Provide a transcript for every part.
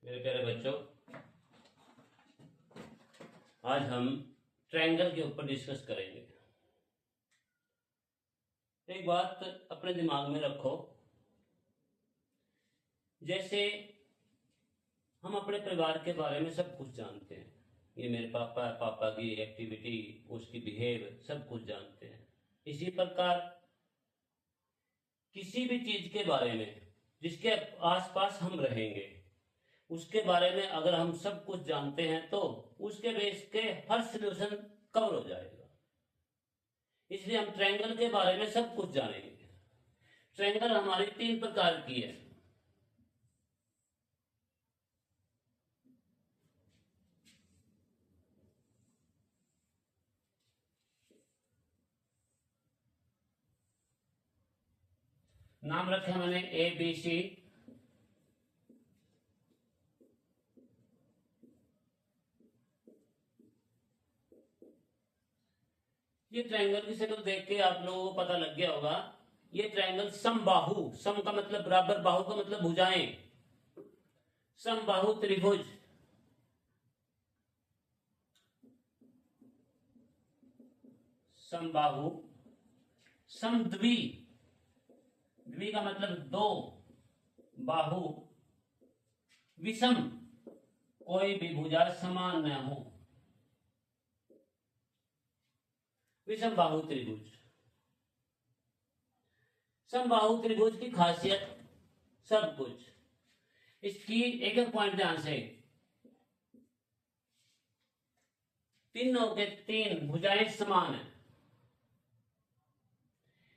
मेरे प्यारे बच्चों, आज हम ट्रायंगल के ऊपर डिस्कस करेंगे। एक बात अपने दिमाग में रखो, जैसे हम अपने परिवार के बारे में सब कुछ जानते हैं। ये मेरे पापा है, पापा की एक्टिविटी, उसकी बिहेव सब कुछ जानते हैं। इसी प्रकार किसी भी चीज के बारे में जिसके आसपास हम रहेंगे उसके बारे में अगर हम सब कुछ जानते हैं तो उसके बेस के हर सॉल्यूशन कवर हो जाएगा। इसलिए हम ट्रायंगल के बारे में सब कुछ जानेंगे। ट्रायंगल हमारी 3 प्रकार की है। नाम रखे मैंने ए बी सी। ये ट्रायंगल की शक्ल देख के आप लोगों को पता लग गया होगा। ये ट्रायंगल समबाहु, सम का मतलब बराबर, बाहु का मतलब भुजाएं। समबाहु त्रिभुज, समबाहु, समद्वि, द्वि का मतलब दो, बाहु, विषम, कोई भी भुजा समान न हो, विषम बाहु त्रिभुज। समबाहु त्रिभुज की खासियत सब कुछ। इसकी एक एक पॉइंट ध्यान से, तीनों के 3 भुजाएं समान है।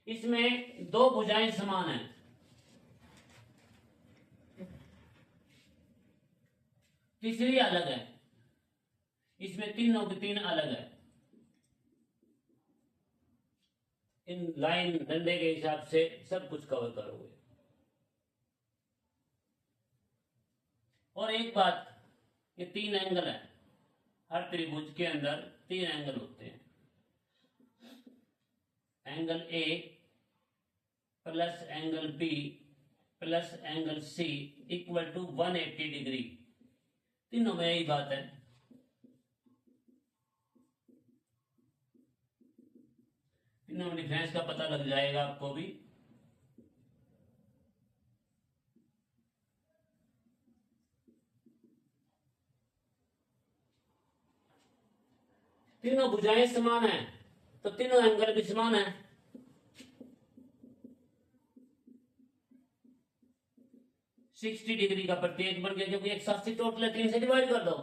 इसमें 2 भुजाएं समान है, तीसरी अलग है। इसमें तीनों के 3 अलग है। इन लाइन डंडे के हिसाब से सब कुछ कवर करोगे। और एक बात, ये 3 एंगल है। हर त्रिभुज के अंदर 3 एंगल होते हैं। Angle A plus angle B plus angle C equal to 180 degree. तीनों में यही बात है। तीनों में डिफरेंस का पता लग जाएगा आपको भी। तीनों भुजाएं समान है तो तीनों एंगल भी समान है। सिक्सटी डिग्री का प्रत्येक बन गया, क्योंकि 180 टोटल है, 3 से डिवाइड कर दो,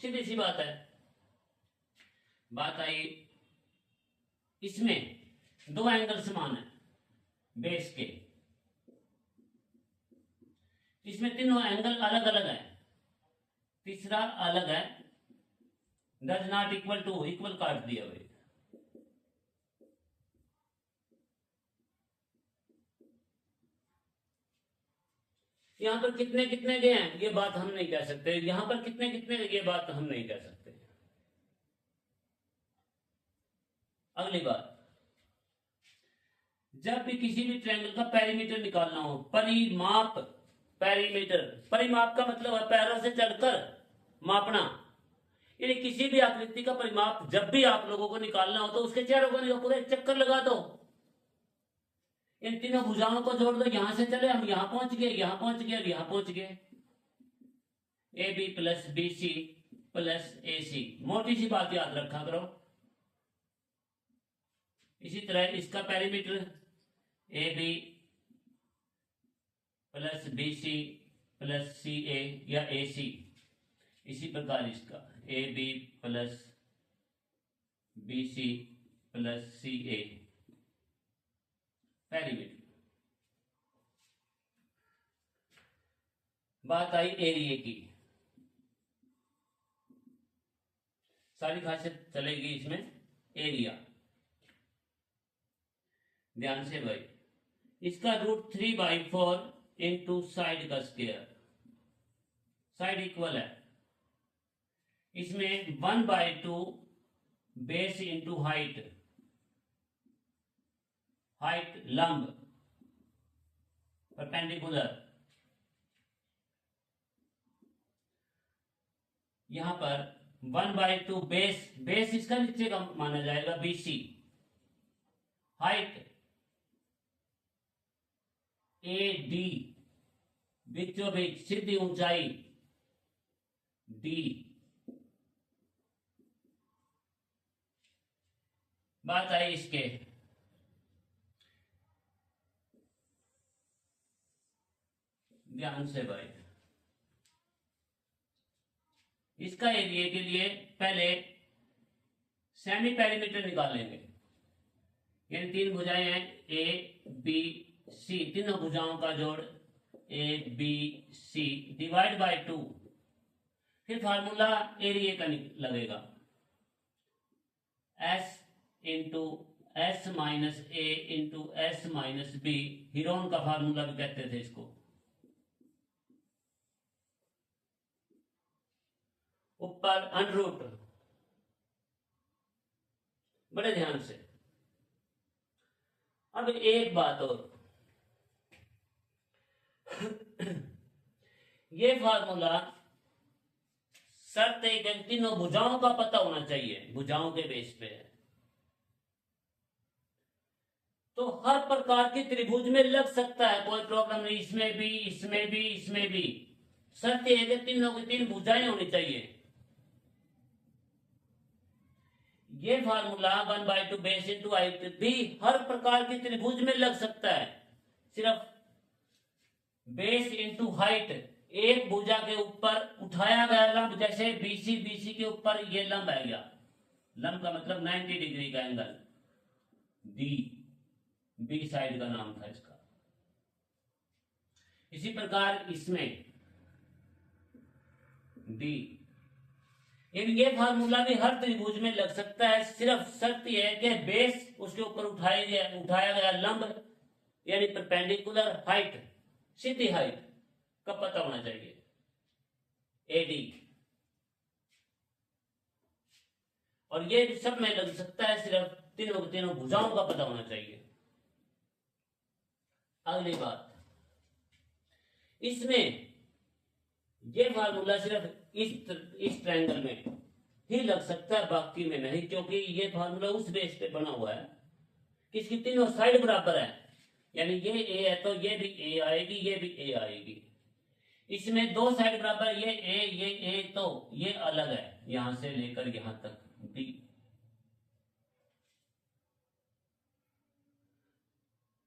सीधी सी बात है। बात आई, इसमें 2 एंगल समान है बेस के। इसमें तीनों एंगल अलग अलग है, तीसरा अलग है। Does not equal to, equal काट दिया भाई। यहां पर कितने कितने गए हैं ये बात हम नहीं कह सकते, यहां पर कितने कितने ये बात हम नहीं कह सकते। अगली बात, जब भी किसी भी ट्रायंगल का पेरीमीटर निकालना हो, परिमाप, पेरीमीटर, परिमाप का मतलब है पैरों से चढ़कर मापना। यानी किसी भी आकृति का परिमाप जब भी आप लोगों को निकालना हो तो उसके चेहरों को पूरा एक चक्कर लगा दो। इन तीनों भुजाओं को जोड़ दो, यहां से चले हम यहां पहुंच गए, यहां पहुंच गए, यहां पहुंच गए। A B plus B C plus A C. मोटी सी बात याद रखा करो। इसी तरह इसका perimeter A B plus B C plus C A या ए सी। इसी प्रकार इसका A B plus B C plus C A perimeter. बात आई एरिया की, सारी खासियत चलेगी इसमें। एरिया ध्यान से भाई, इसका √3/4 इंटू साइड का स्क्वायर, साइड इक्वल है। इसमें 1/2 बेस इंटू हाइट, हाइट लंब परपेंडिकुलर, यहां पर 1/2 बेस, बेस इसका नीचे का माना जाएगा BC, हाइट AD, बीचों बीच सीधी ऊंचाई D। बात आई इसके ध्यान से भाई, इसका एरिया के लिए पहले सेमी पेरीमीटर निकालेंगे, यानी तीन भुजाएं हैं ABC, तीनों भुजाओं का जोड़ ABC डिवाइड बाय 2, फिर फार्मूला एरिया का लगेगा S into S minus A into S minus B, Heron का फार्मूला भी कहते थे इसको। ऊपर अंडररूट, बड़े ध्यान से। अब एक बात और, ये फार्मूला शर्त एक तीनों भुजाओं का पता होना चाहिए, भुजाओं के बेस पे है, तो हर प्रकार की त्रिभुज में लग सकता है, कोई प्रॉब्लम नहीं, इसमें भी इसमें भी इसमें भी। शर्त यह है कि तीनों की तीन भुजाएं होनी चाहिए। ये फार्मूला 1/2 बेस इंटू हाइट भी हर प्रकार की त्रिभुज में लग सकता है, सिर्फ बेस इंटू हाइट, एक भुजा के ऊपर उठाया गया लंब, जैसे BC के ऊपर ये लंब आ गया, लंब का मतलब 90 डिग्री का एंगल D, B साइड का नाम था इसका। इसी प्रकार इसमें D, ये फार्मूला भी हर त्रिभुज में लग सकता है, सिर्फ शर्त यह है कि बेस उसके ऊपर उठाया गया लंब यानी परपेंडिकुलर हाइट, सीधी हाइट का पता होना चाहिए AD, और ये सब में लग सकता है, सिर्फ तीनों भुजाओं का पता होना चाहिए। अगली बात, इसमें ये फार्मूला सिर्फ इस ट्रायंगल में ही लग सकता है, बाकी में नहीं, क्योंकि ये फार्मूला उस बेस पे बना हुआ है कि इसकी तीनों साइड बराबर है, यानी ये A है तो ये भी A आएगी, ये भी A आएगी। इसमें दो साइड बराबर, ये A तो ये अलग है, यहां से लेकर यहां तक B।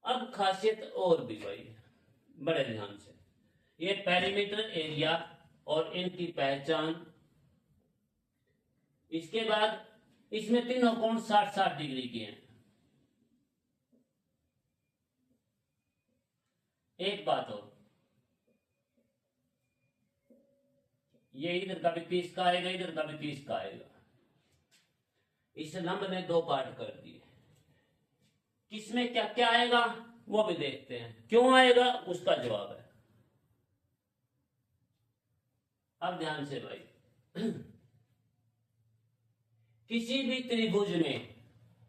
अब खासियत और भी भाई, बड़े ध्यान से, ये पेरीमीटर एरिया और इनकी पहचान। इसके बाद इसमें तीनों कोण 60-60 डिग्री के हैं। एक बात और, ये इधर का भी 30 का आएगा, इधर का भी 30 का आएगा। इस लंब ने दो पार्ट कर दिए, किसमें क्या क्या आएगा वो भी देखते हैं, क्यों आएगा उसका जवाब है। अब ध्यान से भाई, किसी भी त्रिभुज में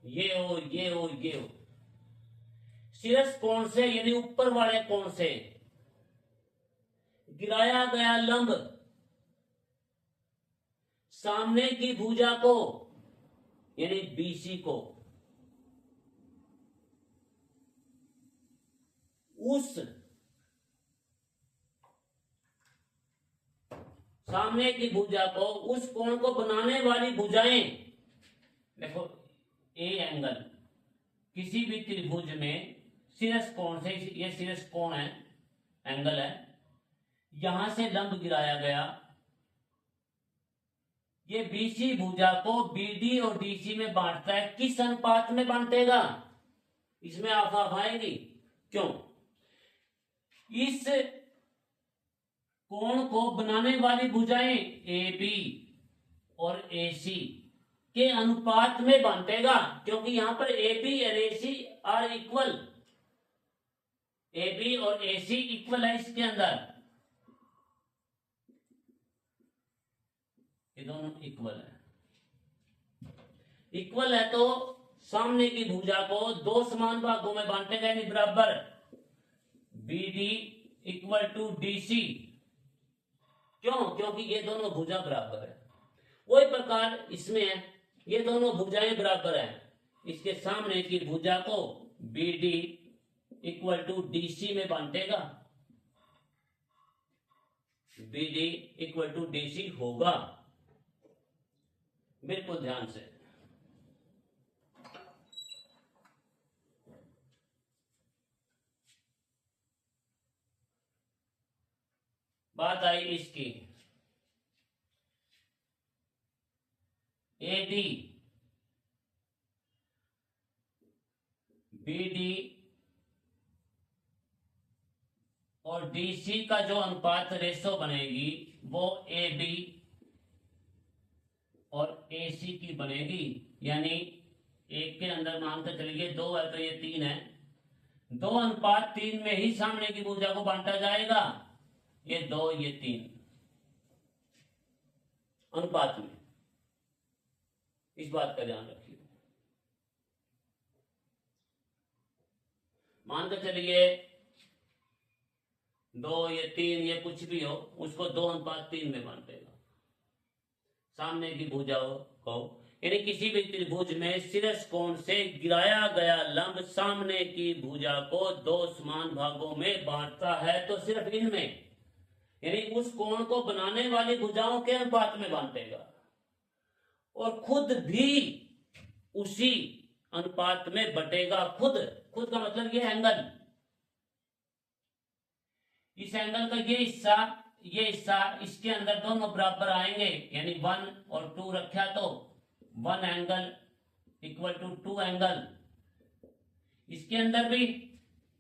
ये हो ये हो ये हो, शीर्ष कोण से यानी ऊपर वाले कोण से गिराया गया लंब सामने की भुजा को यानी BC को उस सामने की भुजा को, उस कोण को बनाने वाली भुजाएं, देखो A एंगल किसी भी त्रिभुज में शीर्ष कोण से, ये शीर्ष कोण है, एंगल है, यहां से लंब गिराया गया, ये BC भुजा को BD और DC में बांटता है। किस अनुपात में बांटेगा, इसमें आफ आएगी, क्यों? इस कोण को बनाने वाली भुजाएं AB और AC के अनुपात में बांटेगा, क्योंकि यहां पर AB और AC आर इक्वल, AB और AC इक्वल है इसके अंदर, ये दोनों इक्वल है। इक्वल है तो सामने की भुजा को दो समान भागों में बांटेगा, यानी बराबर, BD इक्वल टू DC। क्यों? क्योंकि ये दोनों भुजा बराबर है। वही प्रकार इसमें है, ये दोनों भुजाएं बराबर है, इसके सामने की भुजा को B D equal to D C में बांटेगा, B D equal to D C होगा। बिल्कुल ध्यान से। बात आई इसकी, ए डी बी डी और डीसी का जो अनुपात रेशो बनेगी वो ए बी और ए सी की बनेगी, यानी एक के अंदर मानकर चलिए 2 है तो ये 3 है, 2:3 में ही सामने की भुजा को बांटा जाएगा, ये 2 ये 3 अनुपात में। इस बात का ध्यान रखिए। मानकर चलिए 2 ये 3 ये कुछ भी हो, उसको 2:3 में बांटेगा सामने की भुजाओं को, यानी किसी भी त्रिभुज में शीर्ष कोण से गिराया गया लंब सामने की भुजा को 2 समान भागों में बांटता है, तो सिर्फ इनमें, यानी उस कोण को बनाने वाली भुजाओं के अनुपात में बांटेगा और खुद भी उसी अनुपात में बटेगा। खुद का मतलब ये एंगल, इस एंगल का ये हिस्सा इसके अंदर दोनों बराबर आएंगे, यानी 1 और 2 रखा तो 1 एंगल इक्वल टू 2 एंगल। इसके अंदर भी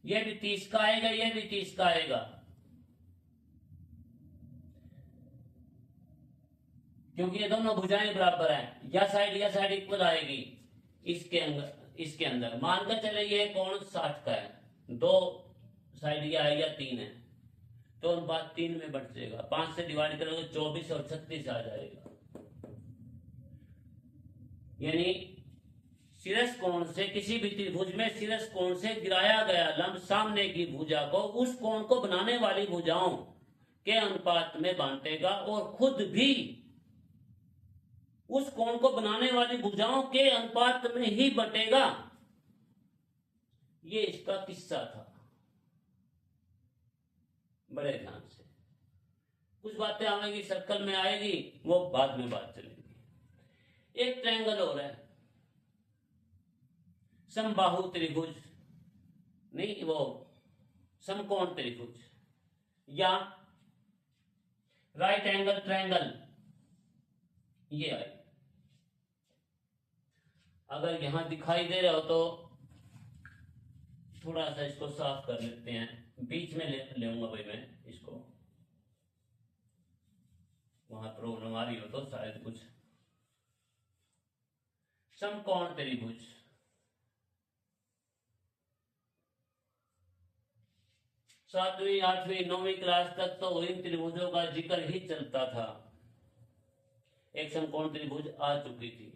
ये भी 30 का आएगा, ये भी 30 का आएगा, क्योंकि ये दोनों भुजाएं बराबर हैं, या साइड इक्वल आएगी। इसके अंदर मानकर चले ये कोण 60 का है, 2 साइड ये आएगा 3 है, तो अनुपात 3 में बढ़ जाएगा। 5 से डिवाइड करोगे 24 और 36 आ जाएगा, यानी शीर्ष कोण से किसी भी त्रिभुज में शीर्ष कोण से गिराया गया लंब सामने की भुजा को उस कोण को बनाने वाली भुजाओं के अनुपात में बांटेगा और खुद भी उस कोण को बनाने वाली भुजाओं के अनुपात में ही बटेगा। ये इसका किस्सा था, बड़े ध्यान से। कुछ बातें आएंगी सर्कल में आएगी, वो बाद में बात चलेगी। एक ट्रायंगल और है, समबाहु त्रिभुज नहीं, वो समकोण त्रिभुज या राइट एंगल ट्रायंगल, ये आई। अगर यहां दिखाई दे रहा हो तो थोड़ा सा इसको साफ कर लेते हैं, बीच में लेऊंगा भाई मैं इसको, वहां प्रॉब्लम आ रही हो तो शायद कुछ। समकोण त्रिभुज, सातवीं 8वीं 9वीं क्लास तक तो इन त्रिभुजों का जिक्र ही चलता था। एक समकोण त्रिभुज आ चुकी थी,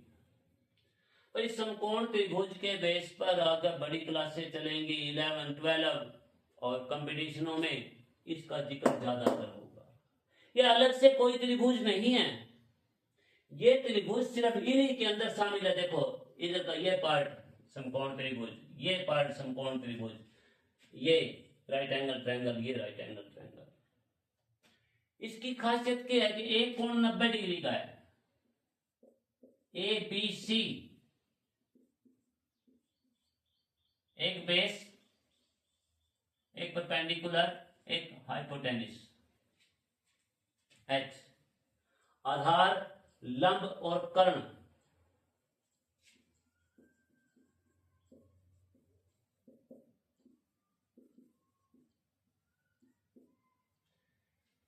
पर इस समकोण त्रिभुज के बेस पर अगर बड़ी क्लासें चलेंगी 11, 12 और कंपटीशनों में इसका जिक्र ज्यादातर होगा। यह अलग से कोई त्रिभुज नहीं है, ये त्रिभुज सिर्फ इन्हीं के अंदर शामिल है। देखो इधर का ये पार्ट समकोण त्रिभुज, ये पार्ट समकोण त्रिभुज, ये राइट एंगल ट्रायंगल, ये राइट एंगल ट्रायंगल। इसकी खासियत क्या है कि एक कोण 90 डिग्री का है, ए बी सी, एक बेस, एक परपेंडिकुलर, एक हाइपोटेनिस, एच, आधार, लंब और कर्ण।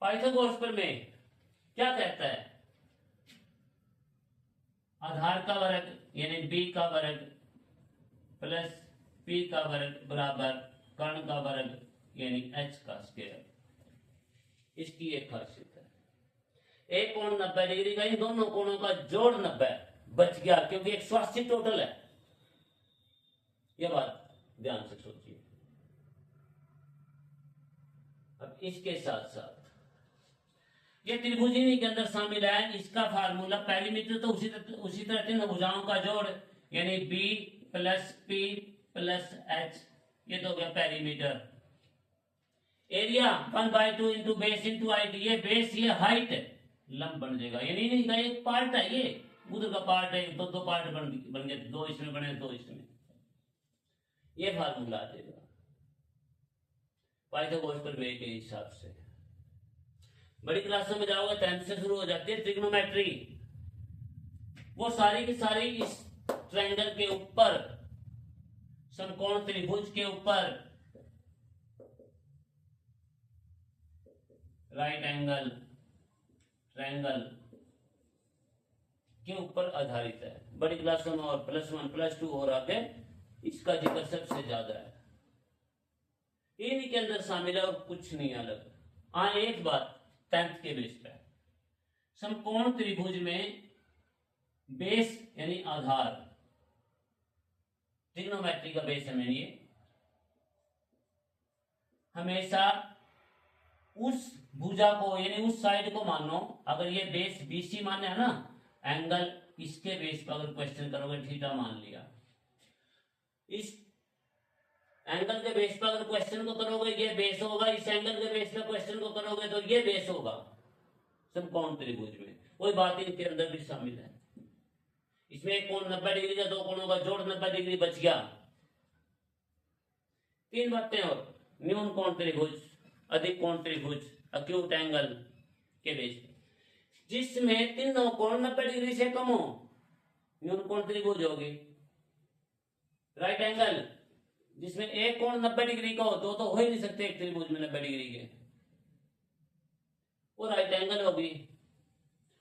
पाइथागोरस प्रमेय क्या कहता है? आधार का वर्ग यानी बी का वर्ग प्लस पी का वर्ग बराबर कर्ण का वर्ग यानी एच का स्क्वायर। इसकी एक खासियत है, एक कोण 90 डिग्री का, इन दोनों कोणों का जोड़ 90 बच गया, क्योंकि 180 टोटल है। यह बात ध्यान से सोचिए। अब इसके साथ साथ ये त्रिभुज इन्हीं के अंदर शामिल है। इसका फार्मूला पेरीमीटर तो उसी तरह तीन भुजाओं का जोड़, यानी B plus P plus H, ये तो हो गया perimeter. Area 1/2 into base into height, ये बेस ये हाइट लंब बन जाएगा, यानी इन्हीं का एक पार्ट है, ये उधर का पार्ट है, तो दो पार्ट बन गए, दो इसमें बने दो इसमें, ये फार्मूला आ जाएगा पाइथागोरस प्रमेय के हिसाब से। बड़ी क्लासों में जाओगे 10th से शुरू हो जाती है ट्रिग्नोमेट्री, वो सारी की सारी इस ट्रायंगल के ऊपर, समकोण त्रिभुज के ऊपर, राइट एंगल ट्रायंगल के ऊपर आधारित है। बड़ी क्लासों में और +1 +2 और आगे इसका जिक्र सबसे ज्यादा है, इन्हीं के अंदर शामिल है और कुछ नहीं अलग। हाँ एक बात 10th के बेस पे, समकोण त्रिभुज में बेस यानी आधार, ट्रिग्नोमेट्री का बेस है, ये हमेशा उस भुजा को यानी उस साइड को मानो, अगर ये बेस BC माने है ना, एंगल इसके बेस पर अगर क्वेश्चन करोगे थीटा मान लिया, इस एंगल के बेस पर अगर क्वेश्चन को करोगे ये बेस होगा, इस एंगल के बेस पर क्वेश्चन को करोगे तो ये बेस होगा समकोण त्रिभुज में। वही बात इनके अंदर भी शामिल है। इसमें एक कोण 90 डिग्री का, दो कोणों का जोड़ 90 डिग्री बच गया। तीन बातें और, न्यून कोण त्रिभुज, अधिक कोण त्रिभुज, अक्यूट एंगल के बेस, जिसमें तीनों कोण 90 डिग्री से कम हो, न्यून कोण त्रिभुज होगी। राइट एंगल जिसमें एक कोण 90 डिग्री का हो, दो तो हो ही नहीं सकते एक त्रिभुज में 90 डिग्री के, वो राइट एंगल होगी।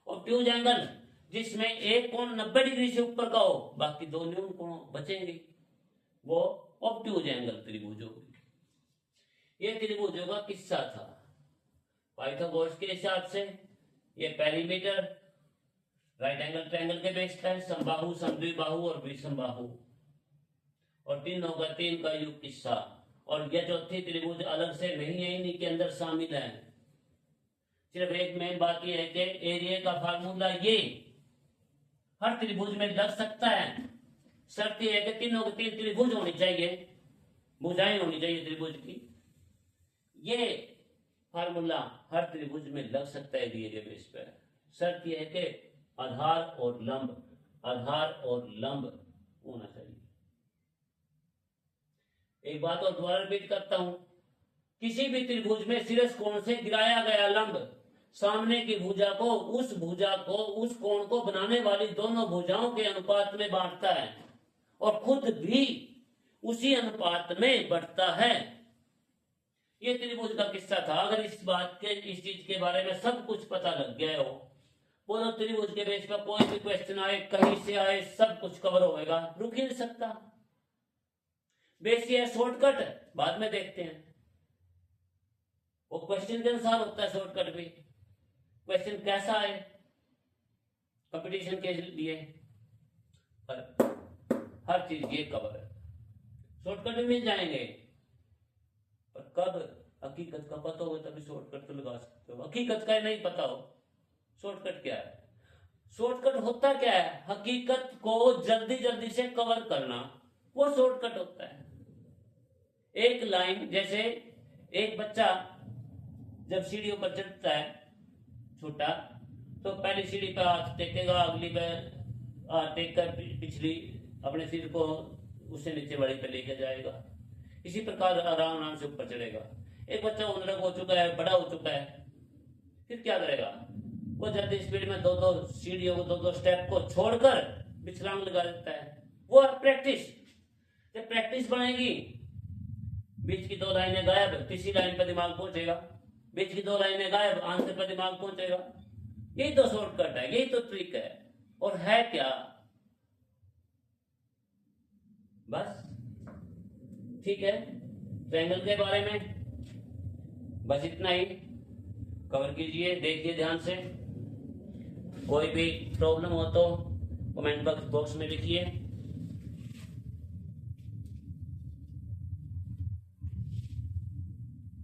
ऑब्ट्यूज एंगल जिसमें एक कोण 90 डिग्री से ऊपर का हो, बाकी दो न्यून कोण बचेंगे, वो ऑब्ट्यूज एंगल त्रिभुज होगी। ये त्रिभुजों का किस्सा था पाइथागोरस के हिसाब से। ये पेरीमीटर, राइट एंगल ट्रायंगल के बेस पर, समबाहु, समद्विबाहु और विषमबाहु, और तीनों का तीन का युग किस्सा। और यह चौथी त्रिभुज अलग से नहीं है, इन्हीं के अंदर शामिल है। सिर्फ एक मेन बात यह है कि एरिया का फार्मूला ये हर त्रिभुज में लग सकता है, शर्त यह है कि तीनों के तीन त्रिभुज होनी चाहिए, भुजाएं होनी चाहिए त्रिभुज की। ये फार्मूला हर त्रिभुज में लग सकता है एरिया के बेस पर। शर्त यह है कि आधार और लंब, आधार और लंब होना चाहिए। एक बात और दोबारा रिपीट करता हूं, किसी भी त्रिभुज में शीर्ष कोण से गिराया गया लंब सामने की भुजा को उस कोण को बनाने वाली दोनों भुजाओं के अनुपात में बांटता है और खुद भी उसी अनुपात में बढ़ता है। ये त्रिभुज का किस्सा था। अगर इस चीज के बारे में सब कुछ पता लग गया हो, पूरा त्रिभुज के बेस पर कोई भी क्वेश्चन आए, कहीं से आए, सब कुछ कवर होएगा, रुक ही नहीं सकता। बेस ये शॉर्टकट बाद में देखते हैं, वो क्वेश्चन के अनुसार होता है शॉर्टकट भी। क्वेश्चन कैसा है कंपटीशन के लिए, पर हर चीज ये कवर है, शॉर्टकट भी मिल जाएंगे, पर कब हकीकत का पता हो तभी शॉर्टकट तो लगा सकते हो। हकीकत का नहीं पता हो, शॉर्टकट क्या है? शॉर्टकट होता क्या है? हकीकत को जल्दी जल्दी से कवर करना, वो शॉर्टकट होता है। एक लाइन, जैसे एक बच्चा जब सीढ़ियों पर चढ़ता है छोटा, तो पहली सीढ़ी पर हाथ टेकेगा, अगली पर हाथ टेक कर पिछली अपने सिर को उससे नीचे वाली पे लेकर जाएगा। इसी प्रकार आराम आराम से ऊपर चढ़ेगा। एक बच्चा उम्र हो चुका है, बड़ा हो चुका है, फिर क्या करेगा? वो जल्दी स्पीड में दो सीढ़ियों को, दो स्टेप को छोड़कर विश्राम लगा देता है। वो प्रैक्टिस, जब प्रैक्टिस बढ़ेगी, बीच की दो लाइनें गायब, तीसरी लाइन पर दिमाग पहुंचेगा, बीच की दो लाइनें गायब, आंसर पर दिमाग पहुंचेगा। यही तो शॉर्टकट है, यही तो ट्रिक है। और है क्या? बस ठीक है, ट्रायंगल के बारे में बस इतना ही कवर कीजिए, देखिए ध्यान से। कोई भी प्रॉब्लम हो तो कमेंट बॉक्स में लिखिए।